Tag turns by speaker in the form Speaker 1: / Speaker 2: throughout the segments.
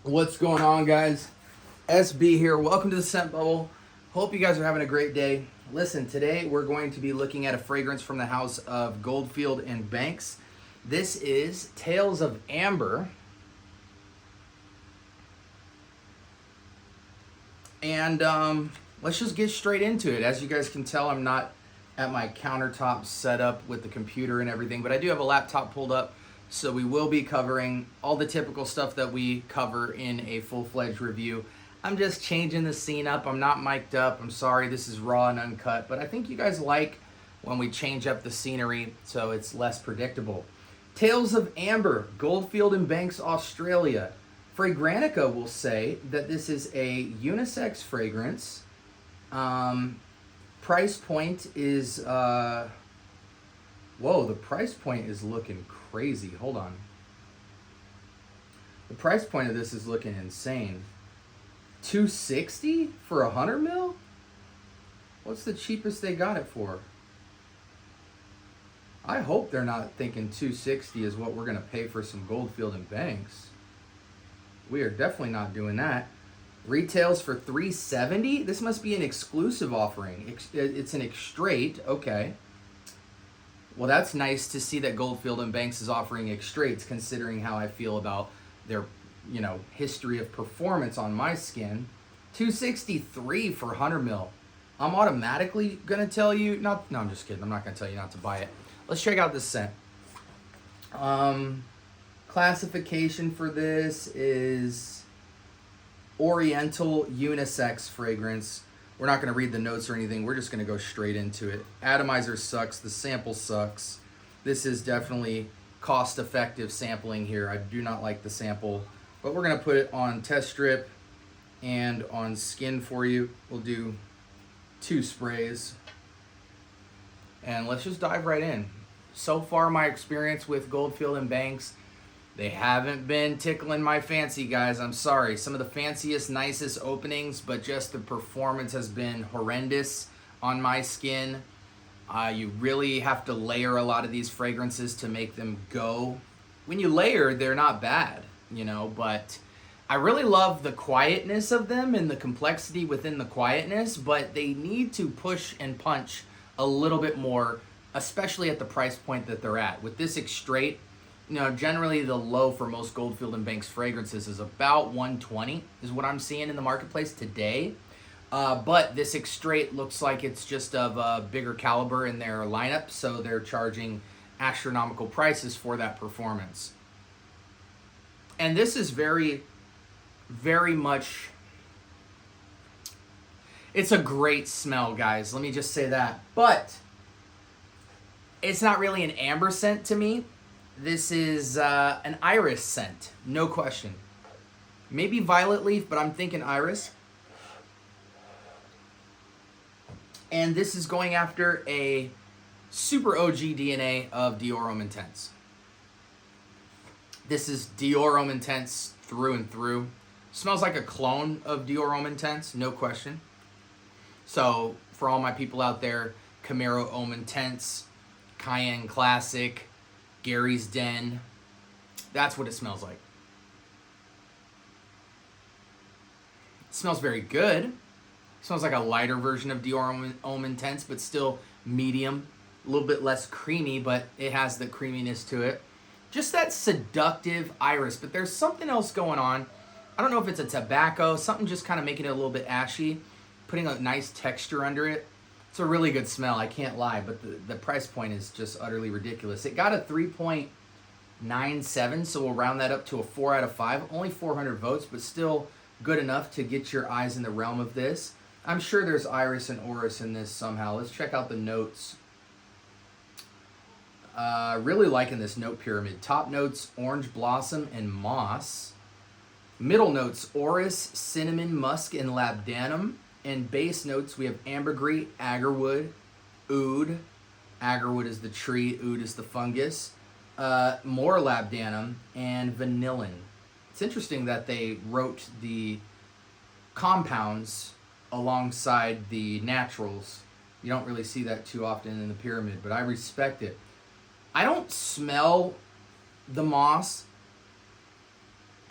Speaker 1: What's going on, guys? SB here. Welcome to the Scent Bubble. Hope you guys are having a great day. Listen, today we're going to be looking at a fragrance from the house of Goldfield and Banks. This is Tales of Amber. And let's just get straight into it. As you guys can tell, I'm not at my countertop set up with the computer and everything, but I do have a laptop pulled up. So we will be covering all the typical stuff that we cover in a full-fledged review. I'm just changing the scene up. I'm not mic'd up. I'm sorry, this is raw and uncut, but I think you guys like when we change up the scenery so it's less predictable. Tales of Amber, Goldfield and Banks, Australia. Fragrantica will say that this is a unisex fragrance. Price point is... whoa, the price point is looking crazy. Hold on. The price point of this is looking insane. $260 for 100 mil? What's the cheapest they got it for? I hope they're not thinking $260 is what we're going to pay for some Goldfield and Banks. We are definitely not doing that. Retails for $370? This must be an exclusive offering. It's an extrait. Okay. Well, that's nice to see that Goldfield and Banks is offering extraits, considering how I feel about their, history of performance on my skin. $263 for 100 mil. I'm automatically gonna tell you no, I'm just kidding. I'm not gonna tell you not to buy it. Let's check out this scent. Classification for this is Oriental unisex fragrance. We're not going to read the notes or anything. We're just going to go straight into it. Atomizer sucks. The sample sucks. This is definitely cost-effective sampling here. I do not like the sample. But we're going to put it on test strip and on skin for you. We'll do 2 sprays. And let's just dive right in. So far, my experience with Goldfield and Banks, they haven't been tickling my fancy, guys. I'm sorry. Some of the fanciest, nicest openings, but just the performance has been horrendous on my skin. You really have to layer a lot of these fragrances to make them go. When you layer, they're not bad, but I really love the quietness of them and the complexity within the quietness, but they need to push and punch a little bit more, especially at the price point that they're at. With this extrait, generally the low for most Goldfield and Banks fragrances is about $120 is what I'm seeing in the marketplace today. But this extrait looks like it's just of a bigger caliber in their lineup, so they're charging astronomical prices for that performance. And this is very, very much... It's a great smell, guys. Let me just say that. But it's not really an amber scent to me. This is an iris scent, no question. Maybe violet leaf, but I'm thinking iris. And this is going after a super OG DNA of Dior Homme Intense. This is Dior Homme Intense through and through. Smells like a clone of Dior Homme Intense, no question. So for all my people out there, Camaro Homme Intense, Cayenne Classic, Gary's Den. That's what it smells like. It smells very good. It smells like a lighter version of Dior Homme Intense, but still medium. A little bit less creamy, but it has the creaminess to it. Just that seductive iris, but there's something else going on. I don't know if it's a tobacco, something just kind of making it a little bit ashy, putting a nice texture under it. It's a really good smell, I can't lie, but the price point is just utterly ridiculous. It got a 3.97, so we'll round that up to a 4 out of 5. Only 400 votes, but still good enough to get your eyes in the realm of this. I'm sure there's iris and orris in this somehow. Let's check out the notes. Really liking this note pyramid. Top notes, orange blossom and moss. Middle notes, orris, cinnamon, musk, and labdanum. And base notes, we have ambergris, agarwood, oud. Agarwood is the tree, oud is the fungus. More labdanum, and vanillin. It's interesting that they wrote the compounds alongside the naturals. You don't really see that too often in the pyramid, but I respect it. I don't smell the moss.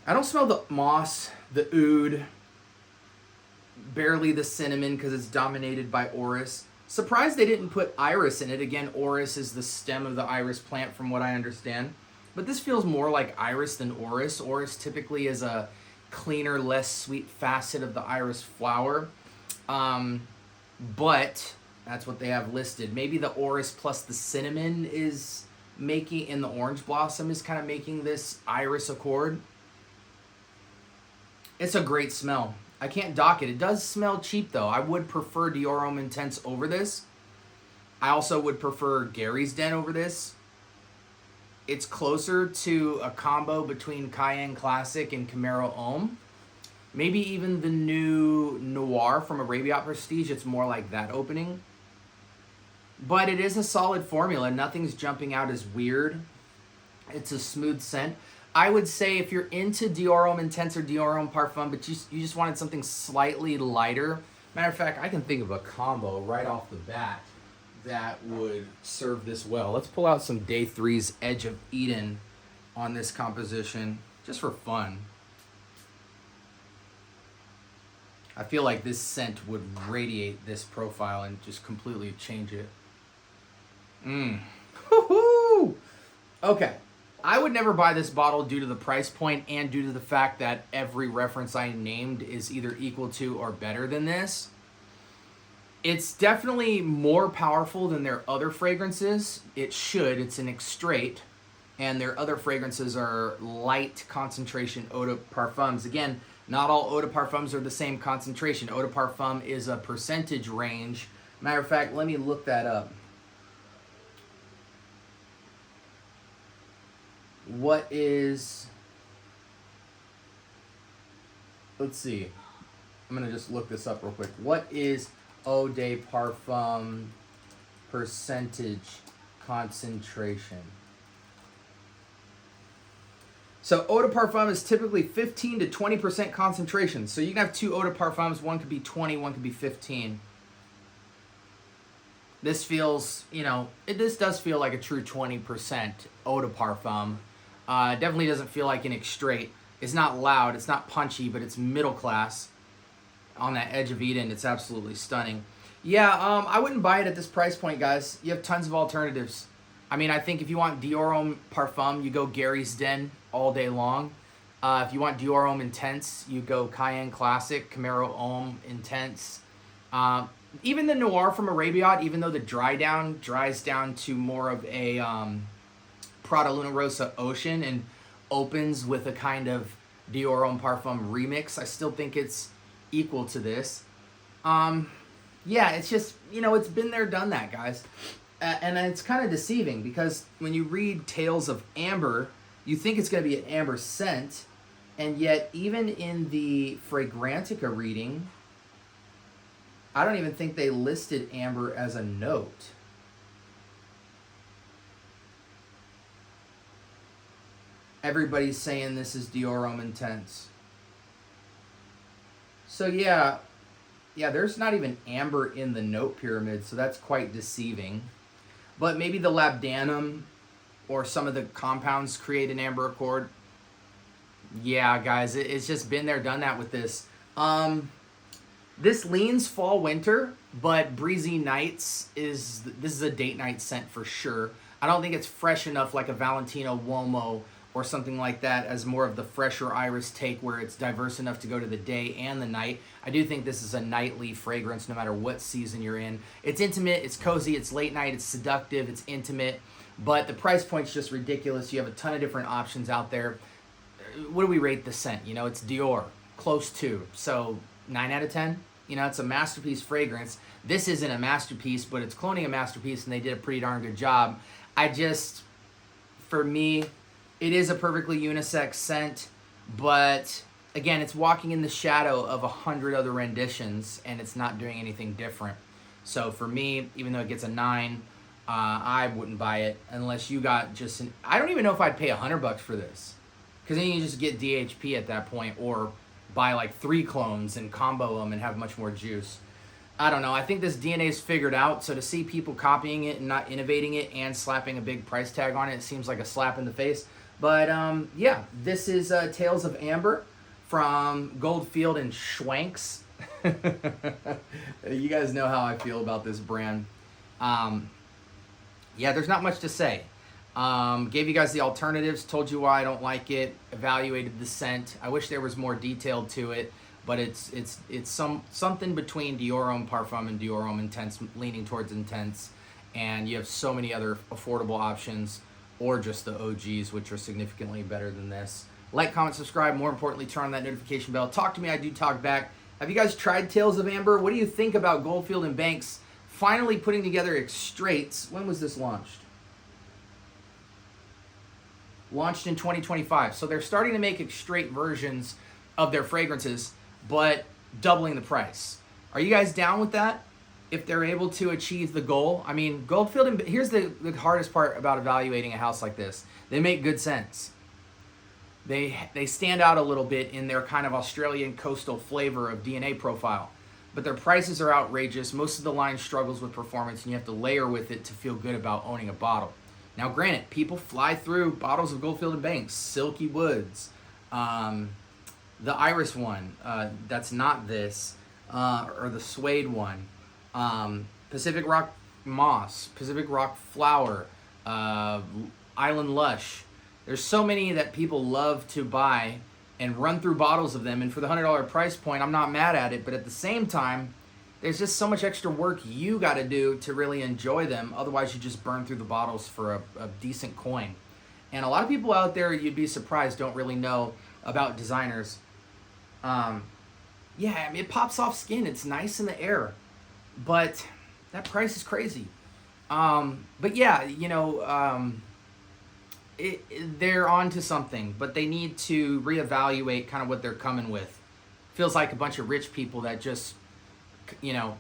Speaker 1: I don't smell the moss, the oud, barely the cinnamon because it's dominated by orris. Surprised they didn't put iris in it. Again, orris is the stem of the iris plant from what I understand. But this feels more like iris than orris. Orris typically is a cleaner, less sweet facet of the iris flower. But that's what they have listed. Maybe the orris plus the cinnamon is making, and the orange blossom is kind of making this iris accord. It's a great smell. I can't dock it. It does smell cheap though. I would prefer Dior Homme Intense over this. I also would prefer Gary's Den over this. It's closer to a combo between Cayenne Classic and Camaro Homme. Maybe even the new Noir from Arabiat Prestige. It's more like that opening. But it is a solid formula. Nothing's jumping out as weird. It's a smooth scent. I would say if you're into Dior Homme Intense or Dior Homme Parfum, but you just wanted something slightly lighter. Matter of fact, I can think of a combo right off the bat that would serve this well. Let's pull out some Day 3's Edge of Eden on this composition, just for fun. I feel like this scent would radiate this profile and just completely change it. Woo-hoo! Okay. I would never buy this bottle due to the price point and due to the fact that every reference I named is either equal to or better than this. It's definitely more powerful than their other fragrances. It should. It's an extrait. And their other fragrances are light concentration eau de parfums. Again, not all eau de parfums are the same concentration. Eau de parfum is a percentage range. Matter of fact, let me look that up. What is... Let's see. I'm going to just look this up real quick. What is eau de parfum percentage concentration? So eau de parfum is typically 15 to 20% concentration. So you can have two eau de parfums. One could be 20, one could be 15. This feels, this does feel like a true 20% eau de parfum. Definitely doesn't feel like an extrait. It's not loud, it's not punchy, but it's middle class. On that Edge of Eden, it's absolutely stunning. Yeah, I wouldn't buy it at this price point, guys. You have tons of alternatives. I mean, I think if you want Dior Homme Parfum, you go Gary's Den all day long. If you want Dior Homme Intense, you go Cayenne Classic, Camaro Homme Intense. Even the Noir from Arabiat, even though the dries down to more of a Prada Luna Rosa Ocean and opens with a kind of Dior Homme Parfum remix, I still think it's equal to this. Yeah, it's just, it's been there, done that, guys. And it's kind of deceiving because when you read Tales of Amber, you think it's going to be an amber scent, and yet even in the Fragrantica reading, I don't even think they listed amber as a note. Everybody's saying this is Dior Homme Intense. So yeah, there's not even amber in the note pyramid, so that's quite deceiving. But maybe the labdanum or some of the compounds create an amber accord. Yeah, guys, it's just been there, done that with this. This leans fall-winter, but Breezy Nights this is a date night scent for sure. I don't think it's fresh enough like a Valentino Uomo or something like that as more of the fresher iris take where it's diverse enough to go to the day and the night. I do think this is a nightly fragrance no matter what season you're in. It's intimate, it's cozy, it's late night, it's seductive, it's intimate, but the price point's just ridiculous. You have a ton of different options out there. What do we rate the scent? It's Dior, close to. So 9 out of 10? It's a masterpiece fragrance. This isn't a masterpiece, but it's cloning a masterpiece, and they did a pretty darn good job. For me, it is a perfectly unisex scent, but again, it's walking in the shadow of 100 other renditions, and it's not doing anything different. So for me, even though it gets a 9, I wouldn't buy it unless you got just I don't even know if I'd pay $100 for this, because then you just get DHP at that point, or buy like 3 clones and combo them and have much more juice. I don't know. I think this DNA is figured out, so to see people copying it and not innovating it and slapping a big price tag on it, it seems like a slap in the face. But yeah, this is Tales of Amber from Goldfield and Schwanks. You guys know how I feel about this brand. Yeah, there's not much to say. Gave you guys the alternatives, told you why I don't like it, evaluated the scent. I wish there was more detail to it, but it's something between Dior Homme Parfum and Dior Homme Intense, leaning towards Intense, and you have so many other affordable options, or just the OGs, which are significantly better than this. Like, comment, subscribe. More importantly, turn on that notification bell. Talk to me, I do talk back. Have you guys tried Tales of Amber? What do you think about Goldfield and Banks finally putting together extraits? When was this launched? Launched in 2025. So they're starting to make extrait versions of their fragrances, but doubling the price. Are you guys down with that? If they're able to achieve the goal? I mean, Goldfield, and here's the hardest part about evaluating a house like this. They make good sense. They stand out a little bit in their kind of Australian coastal flavor of DNA profile. But their prices are outrageous. Most of the line struggles with performance, and you have to layer with it to feel good about owning a bottle. Now, granted, people fly through bottles of Goldfield and Banks, Silky Woods, the Iris one, that's not this, or the Suede one, Pacific Rock Moss, Pacific Rock Flower, Island Lush. There's so many that people love to buy and run through bottles of them, and for the $100 price point, I'm not mad at it, but at the same time, there's just so much extra work you got to do to really enjoy them. Otherwise, you just burn through the bottles for a decent coin. And a lot of people out there, you'd be surprised, don't really know about designers. Yeah, I mean, it pops off skin. It's nice in the air. But that price is crazy. But yeah, you know, they're onto something. But they need to reevaluate kind of what they're coming with. Feels like a bunch of rich people that just, you know,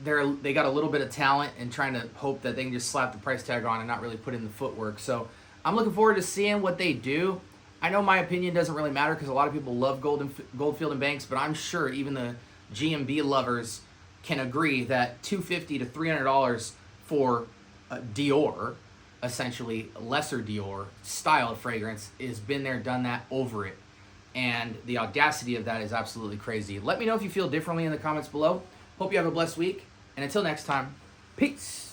Speaker 1: they got a little bit of talent and trying to hope that they can just slap the price tag on and not really put in the footwork. So I'm looking forward to seeing what they do. I know my opinion doesn't really matter because a lot of people love Goldfield and Banks, but I'm sure even the GMB lovers can agree that $250 to $300 for Dior, essentially lesser Dior style of fragrance, is been there, done that, over it. And the audacity of that is absolutely crazy. Let me know if you feel differently in the comments below. Hope you have a blessed week. And until next time, peace.